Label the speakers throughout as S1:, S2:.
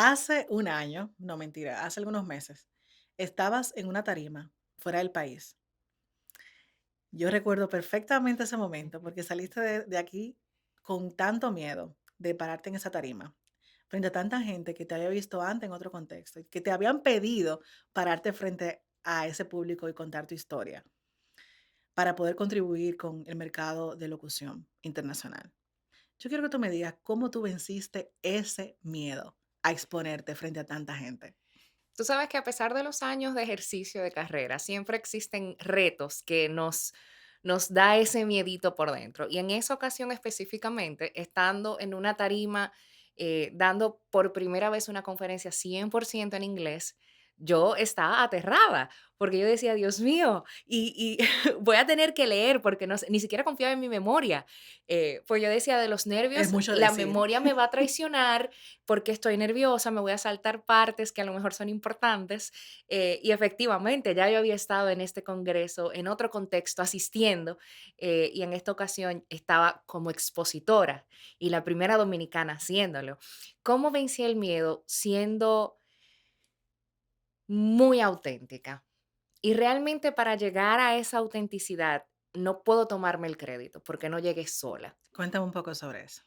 S1: Hace un año, no mentira, hace algunos meses, estabas en una tarima fuera del país. Yo recuerdo perfectamente ese momento porque saliste de aquí con tanto miedo de pararte en esa tarima, frente a tanta gente que te había visto antes en otro contexto y que te habían pedido pararte frente a ese público y contar tu historia para poder contribuir con el mercado de locución internacional. Yo quiero que tú me digas cómo tú venciste ese miedo a exponerte frente a tanta gente.
S2: Tú sabes que a pesar de los años de ejercicio de carrera, siempre existen retos que nos da ese miedito por dentro. Y en esa ocasión específicamente, estando en una tarima, dando por primera vez una conferencia 100% en inglés, yo estaba aterrada porque yo decía, Dios mío, y voy a tener que leer porque no, ni siquiera confiaba en mi memoria. Pues yo decía, de los
S1: Es
S2: nervios,
S1: mucho
S2: la
S1: decir.
S2: memoria me va a traicionar porque estoy nerviosa, me voy a saltar partes que a lo mejor son importantes. Y efectivamente, ya yo había estado en este congreso, en otro contexto, asistiendo, y en esta ocasión estaba como expositora y la primera dominicana haciéndolo. ¿Cómo vencí el miedo? Siendo muy auténtica. Y realmente para llegar a esa autenticidad, no puedo tomarme el crédito porque no llegué sola.
S1: Cuéntame un poco sobre eso.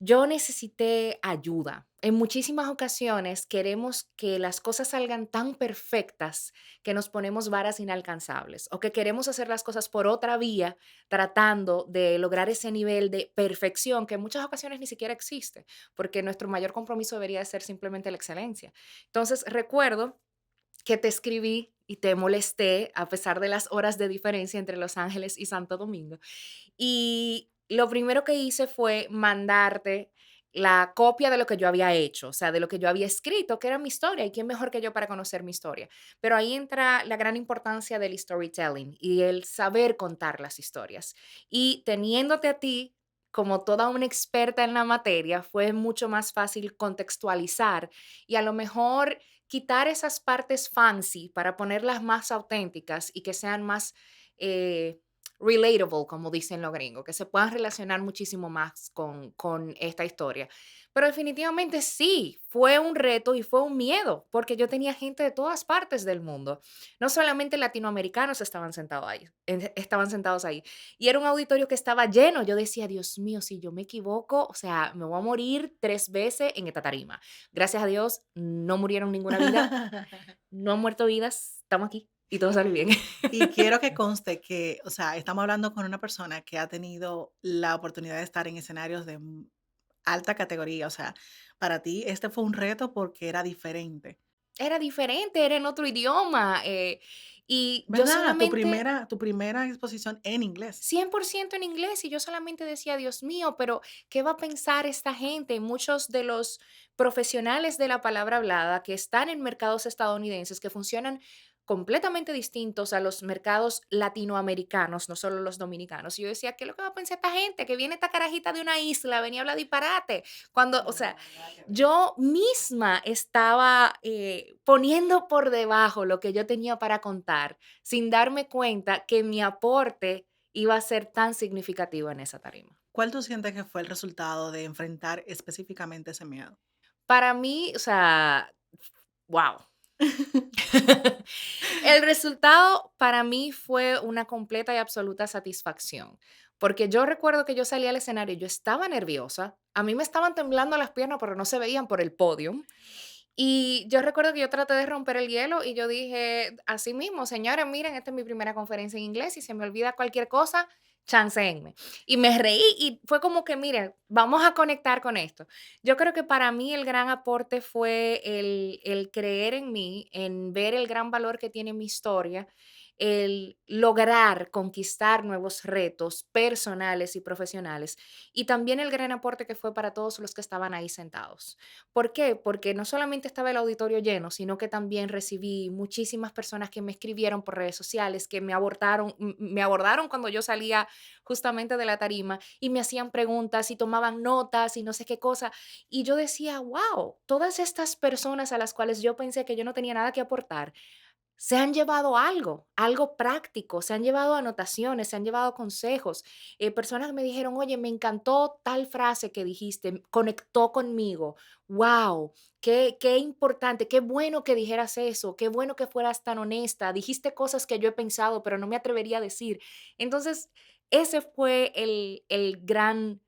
S2: Yo necesité ayuda. En muchísimas ocasiones queremos que las cosas salgan tan perfectas que nos ponemos varas inalcanzables o que queremos hacer las cosas por otra vía tratando de lograr ese nivel de perfección que en muchas ocasiones ni siquiera existe, porque nuestro mayor compromiso debería de ser simplemente la excelencia. Entonces, recuerdo que te escribí y te molesté a pesar de las horas de diferencia entre Los Ángeles y Santo Domingo. Y lo primero que hice fue mandarte la copia de lo que yo había hecho, o sea, de lo que yo había escrito, que era mi historia, y quién mejor que yo para conocer mi historia. Pero ahí entra la gran importancia del storytelling y el saber contar las historias. Y teniéndote a ti como toda una experta en la materia, fue mucho más fácil contextualizar y a lo mejor quitar esas partes fancy para ponerlas más auténticas y que sean más relatable, como dicen los gringos, que se puedan relacionar muchísimo más con esta historia. Pero definitivamente sí, fue un reto y fue un miedo, porque yo tenía gente de todas partes del mundo. No solamente latinoamericanos estaban sentados ahí. Y era un auditorio que estaba lleno. Yo decía, Dios mío, si yo me equivoco, o sea, me voy a morir 3 veces en esta tarima. Gracias a Dios, no murieron ninguna vida, no han muerto vidas, estamos aquí y todo sale bien.
S1: Y quiero que conste que, o sea, estamos hablando con una persona que ha tenido la oportunidad de estar en escenarios de alta categoría. O sea, para ti este fue un reto porque era diferente,
S2: Era diferente, era en otro idioma, y yo
S1: ¿verdad? Tu
S2: solamente
S1: primera exposición en inglés.
S2: 100% en inglés, y yo solamente decía: "Dios mío, pero, ¿qué va a pensar esta gente?". Muchos de los profesionales de la palabra hablada que están en mercados estadounidenses, que funcionan completamente distintos a los mercados latinoamericanos, no solo los dominicanos. Y yo decía: "¿Qué es lo que va a pensar esta gente? Que viene esta carajita de una isla, venía a hablar disparate". Cuando, o sea,
S1: No, nada que ver.
S2: yo misma estaba, poniendo por debajo lo que yo tenía para contar, sin darme cuenta que mi aporte iba a ser tan significativo en esa tarima.
S1: ¿Cuál tú sientes que fue el resultado de enfrentar específicamente ese miedo?
S2: Para mí, o sea, wow. El resultado para mí fue una completa y absoluta satisfacción, porque yo recuerdo que yo salí al escenario, yo estaba nerviosa, a mí me estaban temblando las piernas, pero no se veían por el podio. Y yo recuerdo que yo traté de romper el hielo y yo dije así mismo: "Señores, miren, esta es mi primera conferencia en inglés y se me olvida cualquier cosa, chancéenme". Y me reí y fue como que, miren, vamos a conectar con esto. Yo creo que para mí el gran aporte fue el creer en mí, en ver el gran valor que tiene mi historia, el lograr conquistar nuevos retos personales y profesionales, y también el gran aporte que fue para todos los que estaban ahí sentados. ¿Por qué? Porque no solamente estaba el auditorio lleno, sino que también recibí muchísimas personas que me escribieron por redes sociales, que me abordaron cuando yo salía justamente de la tarima y me hacían preguntas y tomaban notas y no sé qué cosa. Y yo decía, wow, todas estas personas a las cuales yo pensé que yo no tenía nada que aportar, se han llevado algo, algo práctico, se han llevado anotaciones, se han llevado consejos. Personas que me dijeron, oye, me encantó tal frase que dijiste, conectó conmigo. Wow, qué importante, qué bueno que dijeras eso, qué bueno que fueras tan honesta. Dijiste cosas que yo he pensado, pero no me atrevería a decir. Entonces, ese fue el gran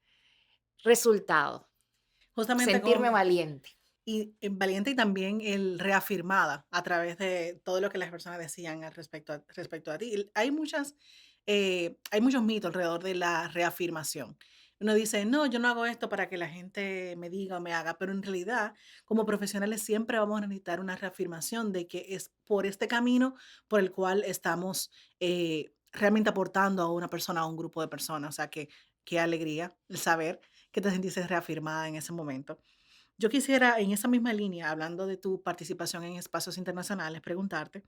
S2: resultado,
S1: Justamente
S2: sentirme
S1: con
S2: valiente.
S1: valiente y también el reafirmada a través de todo lo que las personas decían al respecto a ti. Hay hay muchos mitos alrededor de la reafirmación. Uno dice: "No, yo no hago esto para que la gente me diga o me haga", pero en realidad, como profesionales siempre vamos a necesitar una reafirmación de que es por este camino por el cual estamos, realmente aportando a una persona, a un grupo de personas. O sea, que qué alegría el saber que te sentiste reafirmada en ese momento. Yo quisiera, en esa misma línea, hablando de tu participación en espacios internacionales, preguntarte,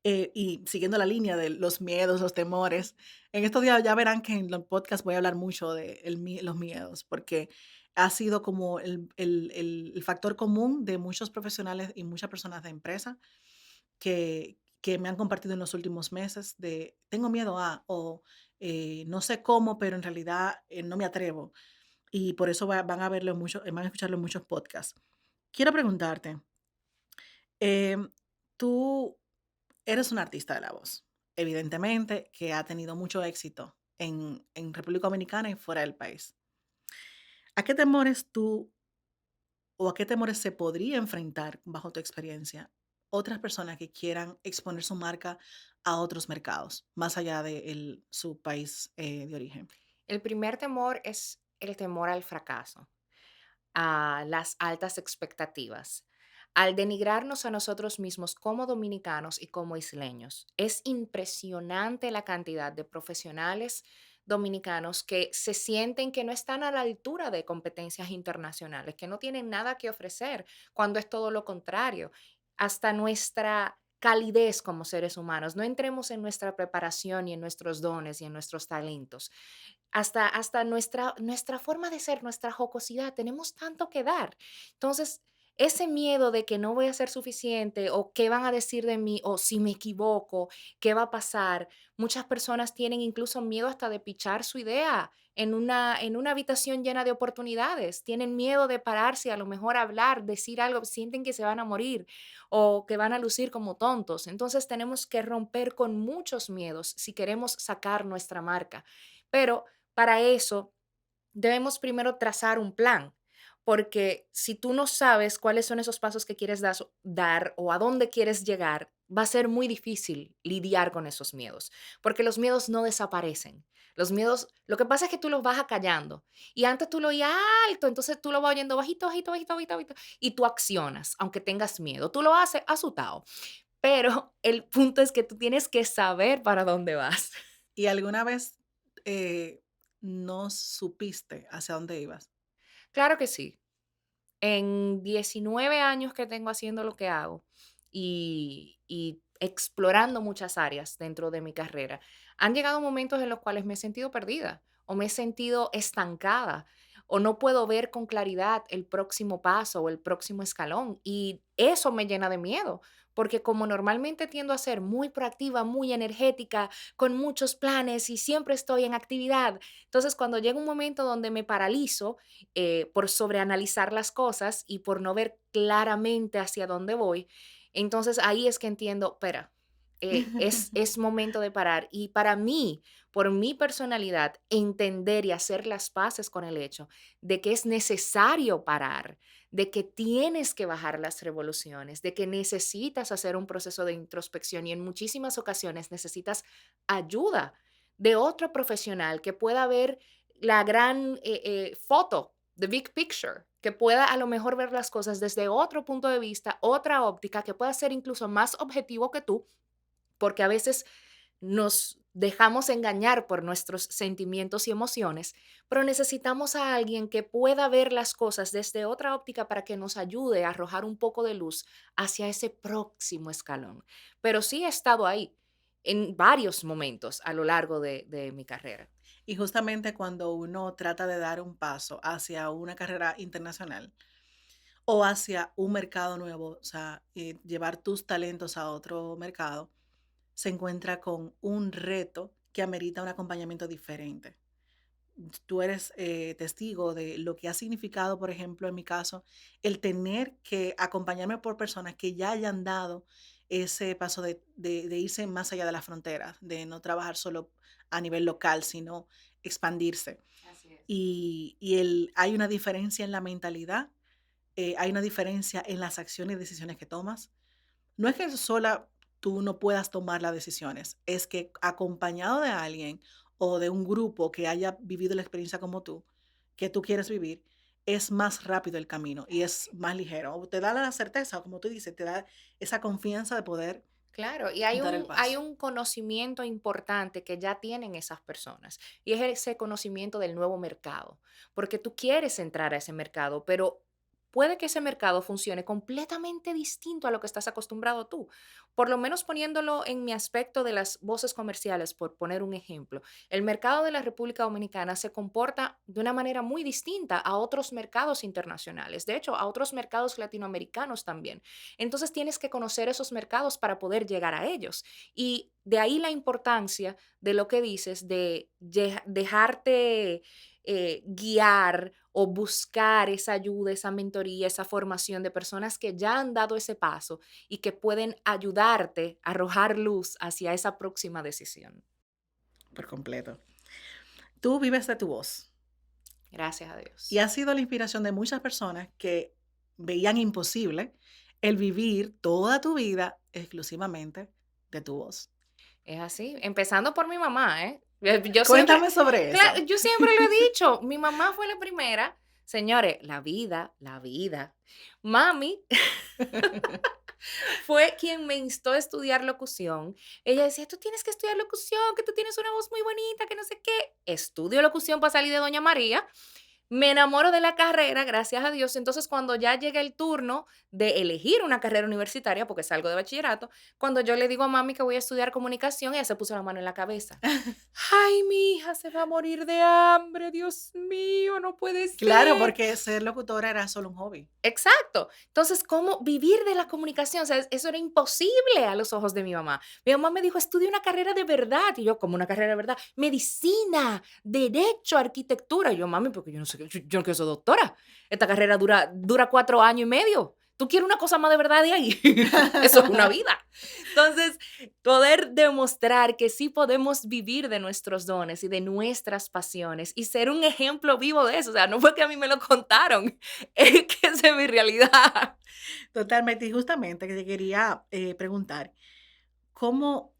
S1: y siguiendo la línea de los miedos, los temores, en estos días ya verán que en los podcasts voy a hablar mucho de los miedos, porque ha sido como el factor común de muchos profesionales y muchas personas de empresa que me han compartido en los últimos meses de tengo miedo a, o no sé cómo, pero en realidad no me atrevo. Y por eso van a verlo mucho, van a escucharlo en muchos podcasts. Quiero preguntarte, em, tú eres un artista de la voz, evidentemente, que ha tenido mucho éxito en República Dominicana y fuera del país. ¿A qué temores tú o a qué temores se podría enfrentar, bajo tu experiencia, otras personas que quieran exponer su marca a otros mercados, más allá de su país de origen?
S2: El primer temor es el temor al fracaso, a las altas expectativas, al denigrarnos a nosotros mismos como dominicanos y como isleños. Es impresionante la cantidad de profesionales dominicanos que se sienten que no están a la altura de competencias internacionales, que no tienen nada que ofrecer, cuando es todo lo contrario. Hasta nuestra calidez como seres humanos, no entremos en nuestra preparación y en nuestros dones y en nuestros talentos, hasta nuestra forma de ser, nuestra jocosidad, tenemos tanto que dar. Entonces, ese miedo de que no voy a ser suficiente o qué van a decir de mí o si me equivoco, qué va a pasar. Muchas personas tienen incluso miedo hasta de pichar su idea en una habitación llena de oportunidades. Tienen miedo de pararse, a lo mejor hablar, decir algo, sienten que se van a morir o que van a lucir como tontos. Entonces tenemos que romper con muchos miedos si queremos sacar nuestra marca. Pero para eso, debemos primero trazar un plan, porque si tú no sabes cuáles son esos pasos que quieres dar o a dónde quieres llegar, va a ser muy difícil lidiar con esos miedos, porque los miedos no desaparecen. Los miedos, lo que pasa es que tú los vas acallando y antes tú lo oías alto, entonces tú lo vas oyendo bajito, bajito, bajito, bajito, bajito y tú accionas, aunque tengas miedo. Tú lo haces asustado, pero el punto es que tú tienes que saber para dónde vas.
S1: ¿Y alguna vez no supiste hacia dónde ibas?
S2: Claro que sí. En 19 años que tengo haciendo lo que hago y explorando muchas áreas dentro de mi carrera, han llegado momentos en los cuales me he sentido perdida o me he sentido estancada o no puedo ver con claridad el próximo paso o el próximo escalón. Y eso me llena de miedo, porque como normalmente tiendo a ser muy proactiva, muy energética, con muchos planes y siempre estoy en actividad, entonces cuando llega un momento donde me paralizo, por sobreanalizar las cosas y por no ver claramente hacia dónde voy, entonces ahí es que entiendo, espera, es momento de parar. Y para mí, por mi personalidad, entender y hacer las paces con el hecho de que es necesario parar, de que tienes que bajar las revoluciones, de que necesitas hacer un proceso de introspección y en muchísimas ocasiones necesitas ayuda de otro profesional que pueda ver la gran foto, the big picture, que pueda a lo mejor ver las cosas desde otro punto de vista, otra óptica, que pueda ser incluso más objetivo que tú, porque a veces nos dejamos engañar por nuestros sentimientos y emociones, pero necesitamos a alguien que pueda ver las cosas desde otra óptica para que nos ayude a arrojar un poco de luz hacia ese próximo escalón. Pero sí he estado ahí en varios momentos a lo largo de mi carrera.
S1: Y justamente cuando uno trata de dar un paso hacia una carrera internacional, o hacia un mercado nuevo, o sea, llevar tus talentos a otro mercado, se encuentra con un reto que amerita un acompañamiento diferente. Tú eres testigo de lo que ha significado, por ejemplo, en mi caso, el tener que acompañarme por personas que ya hayan dado ese paso de irse más allá de las fronteras, de no trabajar solo a nivel local, sino expandirse.
S2: Así es.
S1: Hay una diferencia en la mentalidad, hay una diferencia en las acciones y decisiones que tomas. No es que sola tú no puedas tomar las decisiones, es que acompañado de alguien o de un grupo que haya vivido la experiencia como tú, que tú quieres vivir, es más rápido el camino y es
S2: Así.
S1: más ligero. O te da la certeza, como tú dices, te da esa confianza de poder
S2: Claro, y
S1: dar el
S2: hay
S1: paso.
S2: un conocimiento importante que ya tienen esas personas, y es ese conocimiento del nuevo mercado, porque tú quieres entrar a ese mercado, pero puede que ese mercado funcione completamente distinto a lo que estás acostumbrado tú. Por lo menos poniéndolo en mi aspecto de las voces comerciales, por poner un ejemplo, el mercado de la República Dominicana se comporta de una manera muy distinta a otros mercados internacionales, de hecho, a otros mercados latinoamericanos también. Entonces tienes que conocer esos mercados para poder llegar a ellos. Y de ahí la importancia de lo que dices, de dejarte guiar o buscar esa ayuda, esa mentoría, esa formación de personas que ya han dado ese paso y que pueden ayudarte a arrojar luz hacia esa próxima decisión.
S1: Por completo. Tú vives de tu voz
S2: Gracias a
S1: y
S2: Dios.
S1: has sido la inspiración de muchas personas que veían imposible el vivir toda tu vida exclusivamente de tu voz.
S2: Es así, empezando por mi mamá, ¿eh? Yo siempre,
S1: Cuéntame sobre
S2: claro,
S1: eso.
S2: yo siempre lo he dicho, mi mamá fue la primera. Señores, la vida. Mami fue quien me instó a estudiar locución. Ella decía, tú tienes que estudiar locución, que tú tienes una voz muy bonita, que no sé qué. Estudio locución para salir de Doña María. Me enamoro de la carrera, gracias a Dios. Entonces, cuando ya llega el turno de elegir una carrera universitaria, porque salgo de bachillerato, cuando yo le digo a mami que voy a estudiar comunicación, ella se puso la mano en la cabeza. Ay, mi hija se va a morir de hambre, Dios mío, no puede
S1: Claro,
S2: ser.
S1: porque ser locutora era solo un hobby.
S2: Exacto. Entonces, ¿cómo vivir de la comunicación? O sea, eso era imposible a los ojos de mi mamá. Mi mamá me dijo, estudia una carrera de verdad. Y yo, ¿como una carrera de verdad? Medicina, derecho, arquitectura. Y yo, mami, porque yo no sé, yo no quiero ser doctora. Esta carrera dura 4 años y medio. ¿Tú quieres una cosa más de verdad de ahí? Eso es una vida. Entonces, poder demostrar que sí podemos vivir de nuestros dones y de nuestras pasiones y ser un ejemplo vivo de eso. O sea, no fue que a mí me lo contaron, es que esa es mi realidad.
S1: Totalmente. Y justamente que te quería preguntar, ¿cómo,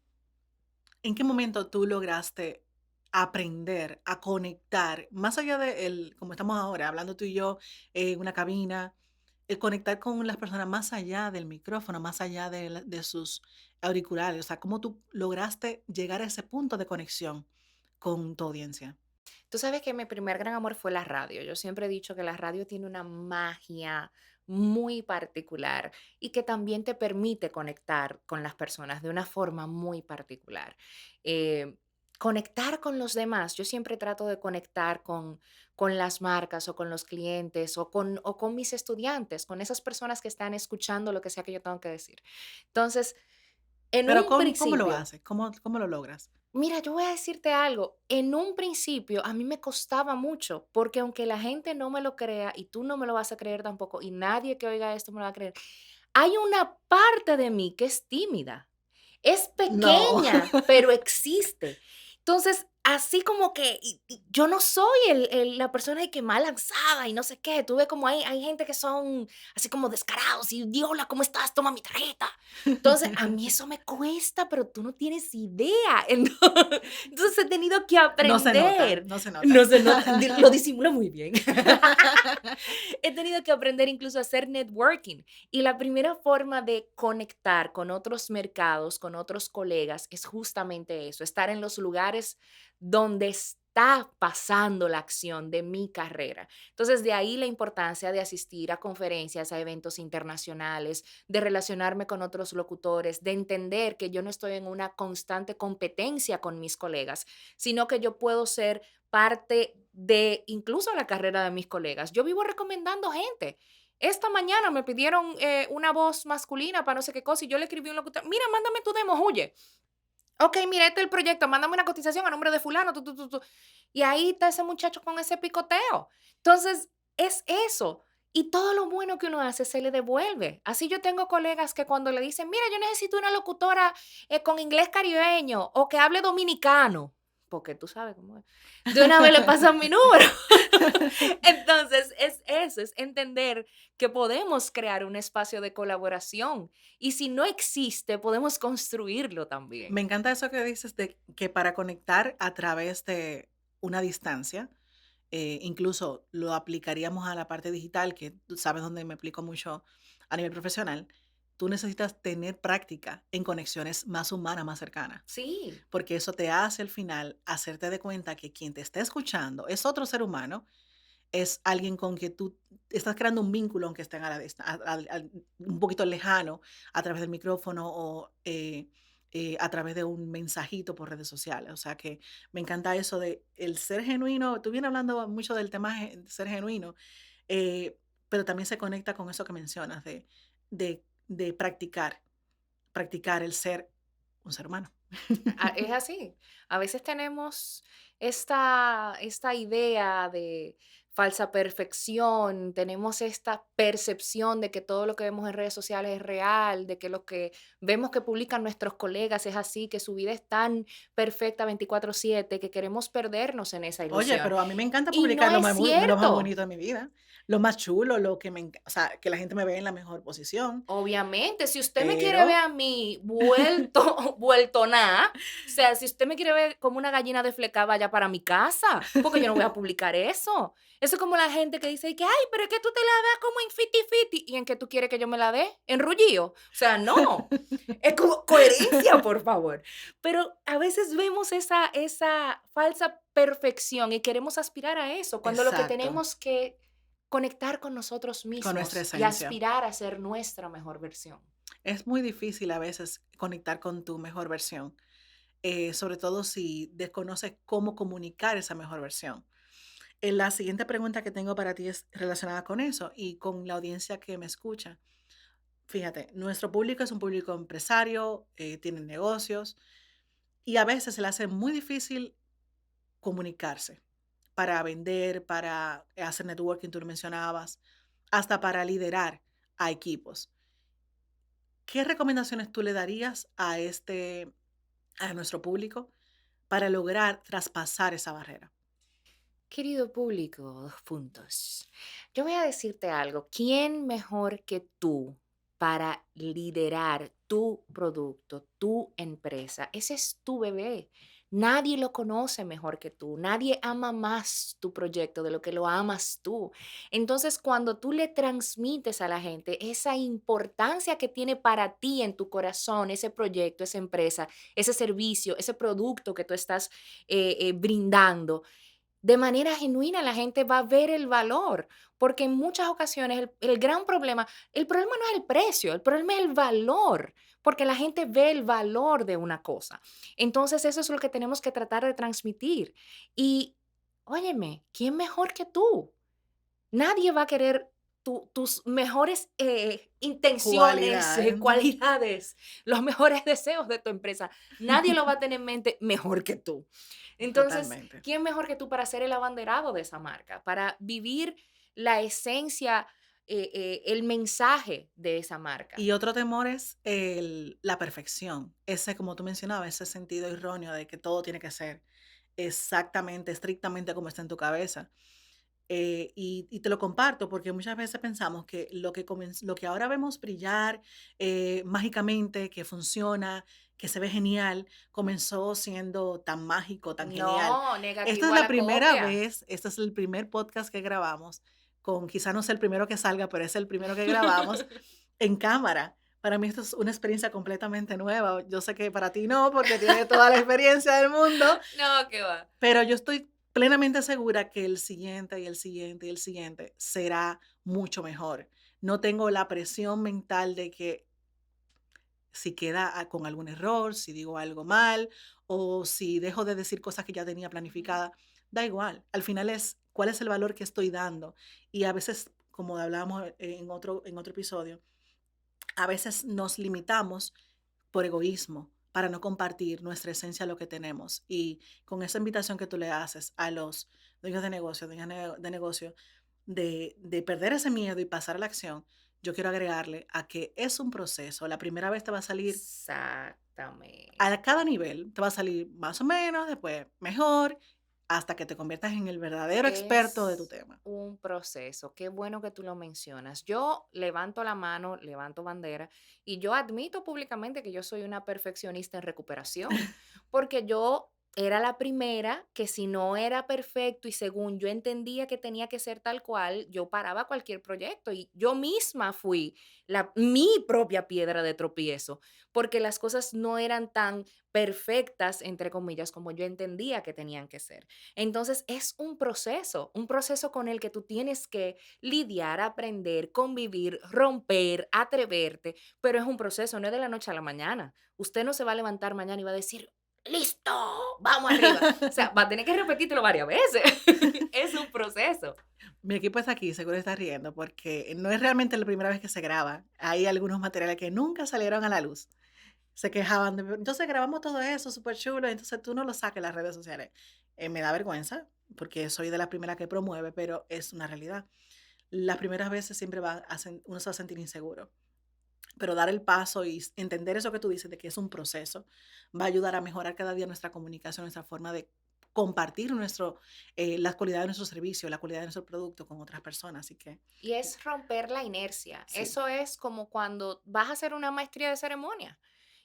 S1: en qué momento tú lograste aprender a conectar, más allá de el, como estamos ahora, hablando tú y yo en una cabina, el conectar con las personas más allá del micrófono, más allá de sus auriculares? O sea, ¿cómo tú lograste llegar a ese punto de conexión con tu audiencia?
S2: Tú sabes que mi primer gran amor fue la radio. Yo siempre he dicho que la radio tiene una magia muy particular y que también te permite conectar con las personas de una forma muy particular. Eh, Conectar con los demás. Yo siempre trato de conectar con las marcas o con los clientes o con mis estudiantes, con esas personas que están escuchando lo que sea que yo tengo que decir. Entonces, en
S1: Pero
S2: un
S1: ¿cómo lo
S2: principio,
S1: haces? ¿Cómo lo logras?
S2: mira, yo voy a decirte algo. En un principio a mí me costaba mucho, porque aunque la gente no me lo crea y tú no me lo vas a creer tampoco, y nadie que oiga esto me lo va a creer, hay una parte de mí que es tímida. Es
S1: No.
S2: pequeña, pero existe. Entonces, así como que yo no soy la persona de que más lanzada y no sé qué. Tú ves como hay gente que son así como descarados y, "Di, hola, ¿cómo estás? Toma mi tarjeta". Entonces, a mí eso me cuesta, pero tú no tienes idea. Entonces, he tenido que
S1: No se nota,
S2: aprender.
S1: no se nota.
S2: No se nota, lo disimulo muy bien. He tenido que aprender incluso a hacer networking. Y la primera forma de conectar con otros mercados, con otros colegas, es justamente eso, estar en los lugares donde está pasando la acción de mi carrera. Entonces, de ahí la importancia de asistir a conferencias, a eventos internacionales, de relacionarme con otros locutores, de entender que yo no estoy en una constante competencia con mis colegas, sino que yo puedo ser parte de incluso la carrera de mis colegas. Yo vivo recomendando gente. esta mañana me pidieron una voz masculina para no sé qué cosa y yo le escribí un locutor, mira, mándame tu demo, huye. Ok, mira, este es el proyecto, mándame una cotización a nombre de fulano, tú. Y ahí está ese muchacho con ese picoteo. Entonces, es eso. Y todo lo bueno que uno hace se le devuelve. Así yo tengo colegas que cuando le dicen, mira, yo necesito una locutora con inglés caribeño o que hable dominicano, porque tú sabes cómo es, de una vez le pasan mi número. Entonces, es eso, es entender que podemos crear un espacio de colaboración y si no existe, podemos construirlo
S1: Me
S2: también.
S1: encanta eso que dices de que para conectar a través de una distancia, incluso lo aplicaríamos a la parte digital, que tú sabes donde me aplico mucho a nivel profesional, tú necesitas tener práctica en conexiones más humanas, más cercanas,
S2: Sí,
S1: porque eso te hace al final hacerte de cuenta que quien te está escuchando es otro ser humano, es alguien con que tú estás creando un vínculo, aunque estén a la un poquito lejano, a través del micrófono o a través de un mensajito por redes sociales. O sea que me encanta eso de el ser genuino. Tú vienes hablando mucho del tema de ser genuino, pero también se conecta con eso que mencionas de practicar el ser un ser humano.
S2: es así. A veces tenemos esta idea de falsa perfección, tenemos esta percepción de que todo lo que vemos en redes sociales es real, de que lo que vemos que publican nuestros colegas es así, que su vida es tan perfecta 24/7, que queremos perdernos en esa
S1: Oye,
S2: ilusión.
S1: pero a mí me encanta
S2: Y
S1: publicar
S2: no es
S1: lo más
S2: cierto.
S1: bonito de mi vida, lo más chulo, lo que o sea, que la gente me vea en la mejor posición,
S2: Obviamente, si usted me quiere ver
S1: pero
S2: a mí vuelto vuelto nada, o sea, si usted me quiere ver como una gallina desflecada, vaya para mi casa, porque yo no voy a publicar eso. Eso es como la gente que dice que: "Ay, pero es que tú te la das como en fiti fiti", ¿y en qué tú quieres que yo me la dé? ¿En rullío? O sea, no, es como coherencia, por favor. Pero a veces vemos esa falsa perfección y queremos aspirar a eso, cuando lo que
S1: exacto,
S2: tenemos que conectar con nosotros
S1: con nuestra
S2: mismos y
S1: esencia.
S2: aspirar a ser nuestra mejor versión.
S1: Es muy difícil a veces conectar con tu mejor versión, sobre todo si desconoces cómo comunicar esa mejor versión. La siguiente pregunta que tengo para ti es relacionada con eso y con la audiencia que me escucha. Fíjate, nuestro público es un público empresario, tienen negocios y a veces se le hace muy difícil comunicarse para vender, para hacer networking, tú lo mencionabas, hasta para liderar a equipos. ¿Qué recomendaciones tú le darías a nuestro público para lograr traspasar esa barrera?
S2: Querido público, 2 puntos. Yo voy a decirte algo. ¿Quién mejor que tú para liderar tu producto, tu empresa? Ese es tu bebé. Nadie lo conoce mejor que tú. Nadie ama más tu proyecto de lo que lo amas tú. Entonces, cuando tú le transmites a la gente esa importancia que tiene para ti en tu corazón, ese proyecto, esa empresa, ese servicio, ese producto que tú estás brindando, de manera genuina la gente va a ver el valor, porque en muchas ocasiones el gran problema, el problema no es el precio, el problema es el valor, porque la gente ve el valor de una cosa. Entonces eso es lo que tenemos que tratar de transmitir. Y óyeme, ¿quién mejor que tú? Nadie va a querer tus mejores intenciones,
S1: Cualidad,
S2: cualidades, los mejores deseos de tu empresa. Nadie lo va a tener en mente mejor que tú. Entonces,
S1: totalmente.
S2: ¿quién mejor que tú para ser el abanderado de esa marca? Para vivir la esencia, el mensaje de esa marca.
S1: Y otro temor es la perfección, ese, como tú mencionabas, ese sentido erróneo de que todo tiene que ser exactamente, estrictamente como está en tu cabeza. Y te lo comparto porque muchas veces pensamos que lo que ahora vemos brillar mágicamente, que funciona, que se ve genial, comenzó siendo tan mágico, tan genial.
S2: No,
S1: Esta es
S2: negativo a
S1: la
S2: la
S1: primera
S2: copia.
S1: vez, este es el primer podcast que grabamos, con quizá no sea el primero que salga, pero es el primero que grabamos en cámara. Para mí esto es una experiencia completamente nueva. Yo sé que para ti no, porque tienes toda la experiencia del mundo,
S2: No, qué va.
S1: pero yo estoy plenamente segura que el siguiente, y el siguiente, y el siguiente será mucho mejor. No tengo la presión mental de que si queda con algún error, si digo algo mal, o si dejo de decir cosas que ya tenía planificada, da igual. Al final es cuál es el valor que estoy dando. Y a veces como hablábamos en otro episodio, a veces nos limitamos por egoísmo, para no compartir nuestra esencia, lo que tenemos. Y con esa invitación que tú le haces a los dueños de negocio, de negocio, de perder ese miedo y pasar a la acción, yo quiero agregarle a que es un proceso. La primera vez te va a salir,
S2: Exactamente.
S1: a cada nivel, te va a salir más o menos, después mejor, hasta que te conviertas en el verdadero experto de tu
S2: Es
S1: tema.
S2: un proceso. Qué bueno que tú lo mencionas. Yo levanto la mano, levanto bandera y yo admito públicamente que yo soy una perfeccionista en recuperación, porque yo era la primera que si no era perfecto y según yo entendía que tenía que ser tal cual, yo paraba cualquier proyecto y yo misma fui mi propia piedra de tropiezo, porque las cosas no eran tan perfectas, entre comillas, como yo entendía que tenían que ser. Entonces es un proceso con el que tú tienes que lidiar, aprender, convivir, romper, atreverte, pero es un proceso, no es de la noche a la mañana. Usted no se va a levantar mañana y va a decir, listo, vamos arriba. O sea, va a tener que repetírtelo varias veces. Es un proceso.
S1: Mi equipo está aquí, seguro está riendo, porque no es realmente la primera vez que se graba. Hay algunos materiales que nunca salieron a la luz. Se quejaban de, entonces grabamos todo eso, súper chulo, entonces tú no lo sacas en las redes sociales. Me da vergüenza, porque soy de las primeras que promueve, pero es una realidad. Las primeras veces siempre uno se va a sentir inseguro, pero dar el paso y entender eso que tú dices, de que es un proceso, va a ayudar a mejorar cada día nuestra comunicación, nuestra forma de compartir las cualidades de nuestro servicio, la calidad de nuestro producto con otras personas. Así que
S2: Y es romper la inercia.
S1: sí.
S2: Eso es como cuando vas a hacer una maestría de ceremonia.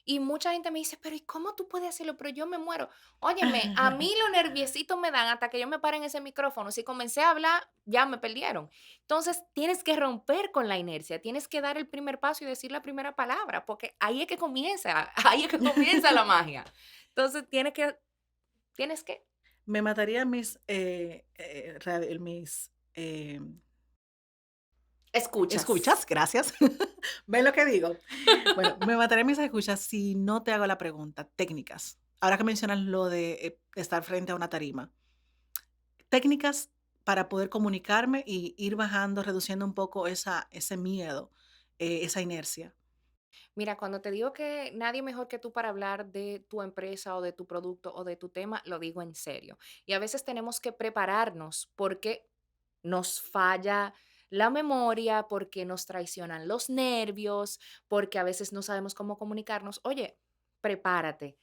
S2: Y mucha gente me dice, pero ¿y cómo tú puedes hacerlo? Pero yo me muero. Óyeme, a mí los nerviositos me dan hasta que yo me pare en ese micrófono. Si comencé a hablar, ya me perdieron. Entonces, tienes que romper con la inercia, tienes que dar el primer paso y decir la primera palabra, porque ahí es que comienza, ahí es que comienza la magia. Entonces, tienes que,
S1: Me mataría mis
S2: escuchas.
S1: escuchas, gracias. ¿Ven lo que digo? Bueno, me mataría mis escuchas si no te hago la pregunta, técnicas. Ahora que mencionas lo de estar frente a una tarima. Técnicas para poder comunicarme y ir bajando, reduciendo un poco ese miedo, esa inercia.
S2: Mira, cuando te digo que nadie mejor que tú para hablar de tu empresa o de tu producto o de tu tema, lo digo en serio. Y a veces tenemos que prepararnos porque nos falla la memoria, porque nos traicionan los nervios, porque a veces no sabemos cómo comunicarnos. Oye, prepárate,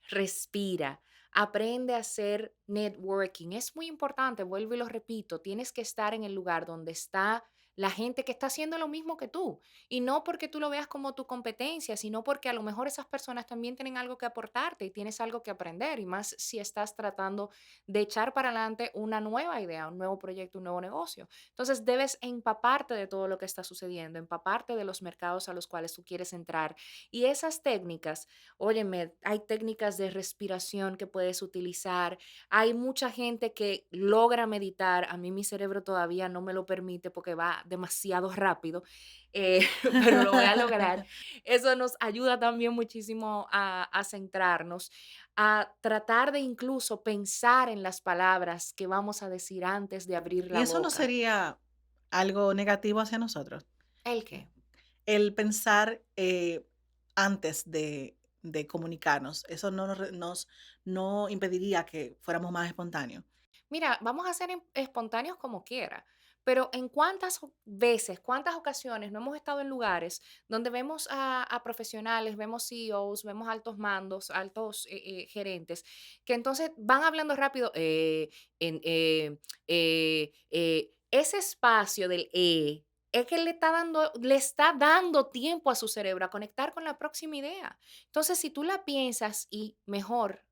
S2: respira, aprende a hacer networking. Es muy importante, vuelvo y lo repito, tienes que estar en el lugar donde está la gente que está haciendo lo mismo que tú. Y no porque tú lo veas como tu competencia, sino porque a lo mejor esas personas también tienen algo que aportarte y tienes algo que aprender. Y más si estás tratando de echar para adelante una nueva idea, un nuevo proyecto, un nuevo negocio. Entonces debes empaparte de todo lo que está sucediendo, empaparte de los mercados a los cuales tú quieres entrar. Y esas técnicas, óyeme, hay técnicas de respiración que puedes utilizar. Hay mucha gente que logra meditar. A mí mi cerebro todavía no me lo permite porque va demasiado rápido, pero lo voy a lograr. Eso nos ayuda también muchísimo a centrarnos, a tratar de incluso pensar en las palabras que vamos a decir antes de abrir
S1: ¿Y
S2: la
S1: eso no
S2: boca.
S1: sería algo negativo hacia nosotros?
S2: ¿El qué?
S1: El pensar, antes de comunicarnos, eso no impediría que fuéramos más espontáneos.
S2: Mira, vamos a ser espontáneos como quiera, pero ¿en cuántas veces, cuántas ocasiones no hemos estado en lugares donde vemos a profesionales, vemos CEOs, vemos altos mandos, altos gerentes, que entonces van hablando rápido, en, ese espacio del es que le está dando tiempo a su cerebro a conectar con la próxima idea. Entonces, si tú la piensas y mejor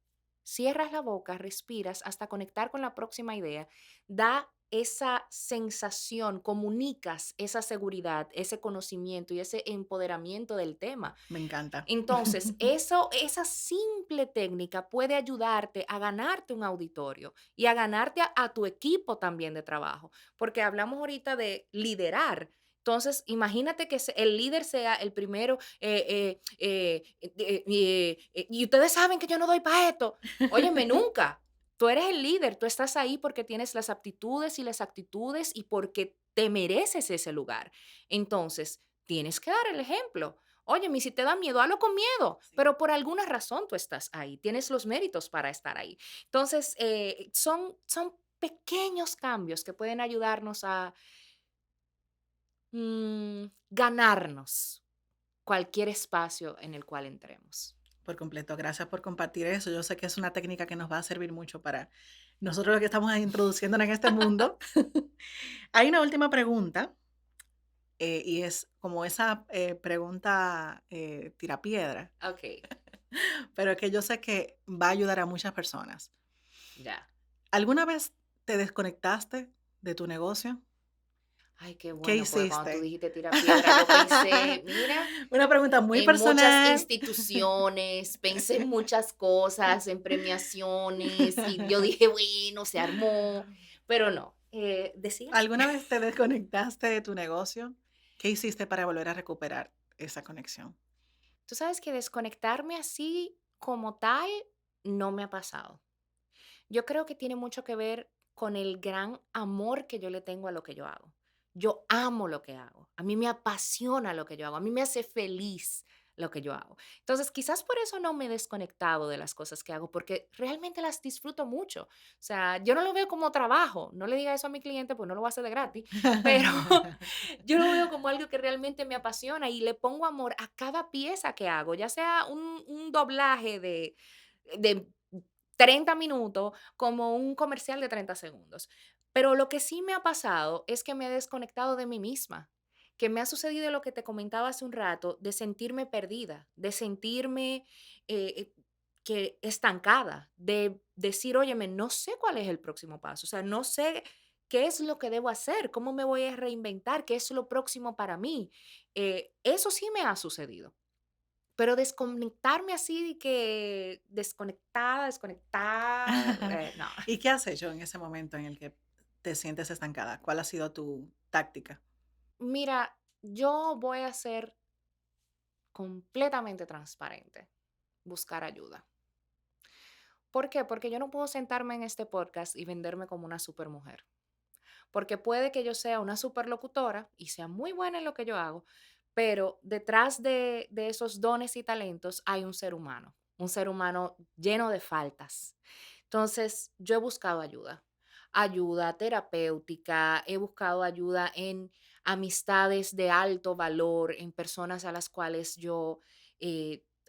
S2: cierras la boca, respiras hasta conectar con la próxima idea, da esa sensación, comunicas esa seguridad, ese conocimiento y ese empoderamiento del tema.
S1: Me encanta.
S2: Entonces, esa simple técnica puede ayudarte a ganarte un auditorio y a ganarte a tu equipo también de trabajo, porque hablamos ahorita de liderar. Entonces, imagínate que el líder sea el primero, y ustedes saben que yo no doy para esto. Óyeme, nunca. Tú eres el líder, tú estás ahí porque tienes las aptitudes y las actitudes y porque te mereces ese lugar. Entonces, tienes que dar el ejemplo. Oye, si te da miedo, hazlo con miedo,
S1: Sí.
S2: pero por alguna razón tú estás ahí, tienes los méritos para estar ahí. Entonces, son pequeños cambios que pueden ayudarnos a ganarnos cualquier espacio en el cual entremos.
S1: Por completo, gracias por compartir eso. Yo sé que es una técnica que nos va a servir mucho para nosotros los que estamos ahí introduciéndonos en este mundo. Hay una última pregunta, y es como esa pregunta tirapiedra,
S2: Ok,
S1: pero que yo sé que va a ayudar a muchas personas.
S2: ya.
S1: ¿Alguna vez te desconectaste de tu negocio?
S2: Ay, qué
S1: ¿Qué
S2: bueno, porque cuando tú
S1: hiciste?
S2: dijiste tira piedra, yo pensé, mira,
S1: Una pregunta muy
S2: en muchas
S1: personal.
S2: instituciones, pensé en muchas cosas, en premiaciones, y yo dije, bueno, se armó, pero no. ¿Decías?
S1: ¿Alguna vez te desconectaste de tu negocio? ¿Qué hiciste para volver a recuperar esa conexión?
S2: Tú sabes que desconectarme así como tal no me ha pasado. Yo creo que tiene mucho que ver con el gran amor que yo le tengo a lo que yo hago. Yo amo lo que hago. A mí me apasiona lo que yo hago. A mí me hace feliz lo que yo hago. Entonces, quizás por eso no me he desconectado de las cosas que hago, porque realmente las disfruto mucho. O sea, yo no lo veo como trabajo. No le diga eso a mi cliente, pues no lo va a hacer de gratis, pero yo lo veo como algo que realmente me apasiona y le pongo amor a cada pieza que hago, ya sea un doblaje de 30 minutos como un comercial de 30 segundos. Pero lo que sí me ha pasado es que me he desconectado de mí misma, que me ha sucedido lo que te comentaba hace un rato, de sentirme perdida, de sentirme que estancada, de decir, óyeme, no sé cuál es el próximo paso, o sea, no sé qué es lo que debo hacer, cómo me voy a reinventar, qué es lo próximo para mí. Eso sí me ha sucedido. Pero desconectarme así de que desconectada, no.
S1: ¿Y qué has hecho en ese momento en el que te sientes estancada? ¿Cuál ha sido tu táctica?
S2: Mira, yo voy a ser completamente transparente, buscar ayuda. ¿Por qué? Porque yo no puedo sentarme en este podcast y venderme como una supermujer. Porque puede que yo sea una superlocutora y sea muy buena en lo que yo hago, pero detrás de esos dones y talentos hay un ser humano lleno de faltas. Entonces, yo he buscado ayuda, ayuda terapéutica, he buscado ayuda en amistades de alto valor, en personas a las cuales yo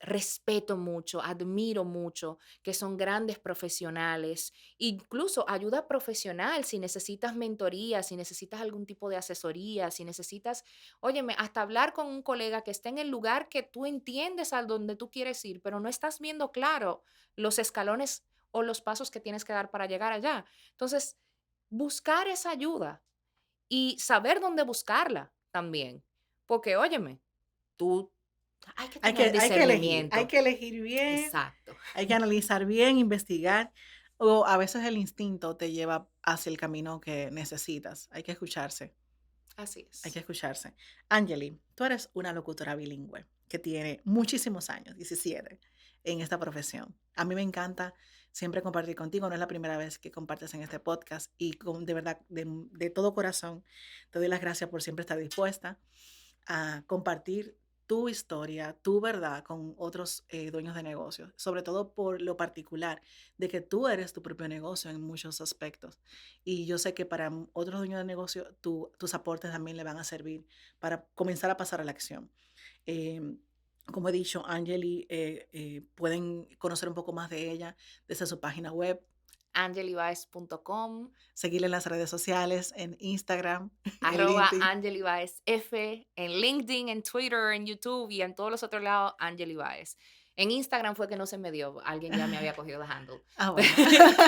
S2: respeto mucho, admiro mucho, que son grandes profesionales, incluso ayuda profesional si necesitas mentoría, si necesitas algún tipo de asesoría, si necesitas, óyeme, hasta hablar con un colega que esté en el lugar que tú entiendes a donde tú quieres ir, pero no estás viendo claro los escalones o los pasos que tienes que dar para llegar allá. Entonces, buscar esa ayuda y saber dónde buscarla también. Porque, óyeme, tú hay que tener
S1: Hay
S2: discernimiento.
S1: que elegir bien,
S2: Exacto.
S1: hay que analizar bien, investigar, o a veces el instinto te lleva hacia el camino que necesitas. Hay que escucharse.
S2: Así
S1: Hay
S2: es.
S1: que escucharse. Angeli, tú eres una locutora bilingüe que tiene muchísimos años, 17, en esta profesión. A mí me encanta siempre compartir contigo. No es la primera vez que compartes en este podcast y de verdad, de todo corazón, te doy las gracias por siempre estar dispuesta a compartir tu historia, tu verdad con otros dueños de negocios, sobre todo por lo particular de que tú eres tu propio negocio en muchos aspectos. Y yo sé que para otros dueños de negocio tus aportes también le van a servir para comenzar a pasar a la acción. Em, como he dicho, Angeli, pueden conocer un poco más de ella desde su página web,
S2: angelibaez.com,
S1: seguirla en las redes sociales, en Instagram, en
S2: arroba
S1: LinkedIn.
S2: Angeli Baez F, en LinkedIn, en Twitter, en YouTube y en todos los otros lados, Angeli Baez. En Instagram fue que no se me dio, alguien ya me había cogido la handle.
S1: Ah, bueno.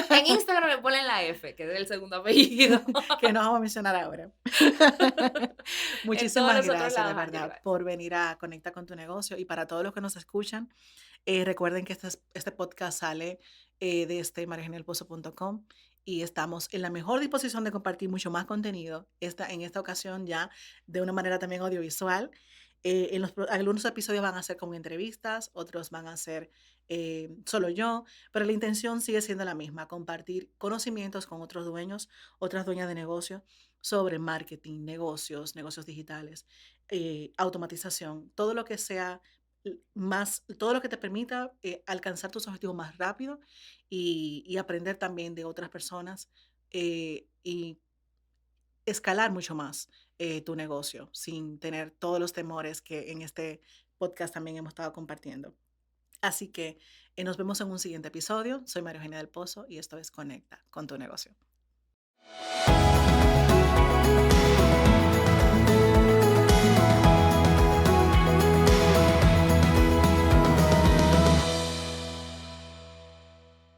S2: En Instagram le ponen la F, que es el segundo apellido.
S1: Que no vamos a mencionar ahora.
S2: En todos
S1: Muchísimas
S2: los otros
S1: gracias, de
S2: lados, Angeli
S1: verdad,
S2: Baez.
S1: por venir a conectar con tu negocio. Y para todos los que nos escuchan, recuerden que este podcast sale desde marianelpozo.com y estamos en la mejor disposición de compartir mucho más contenido, en esta ocasión ya de una manera también audiovisual. Algunos episodios van a ser con entrevistas, otros van a ser solo yo, pero la intención sigue siendo la misma, compartir conocimientos con otros dueños, otras dueñas de negocio sobre marketing, negocios digitales, automatización, todo lo que sea todo lo que te permita alcanzar tus objetivos más rápido y aprender también de otras personas y escalar mucho más tu negocio sin tener todos los temores que en este podcast también hemos estado compartiendo. Así que nos vemos en un siguiente episodio. Soy María Eugenia del Pozo y esto es Conecta con tu negocio.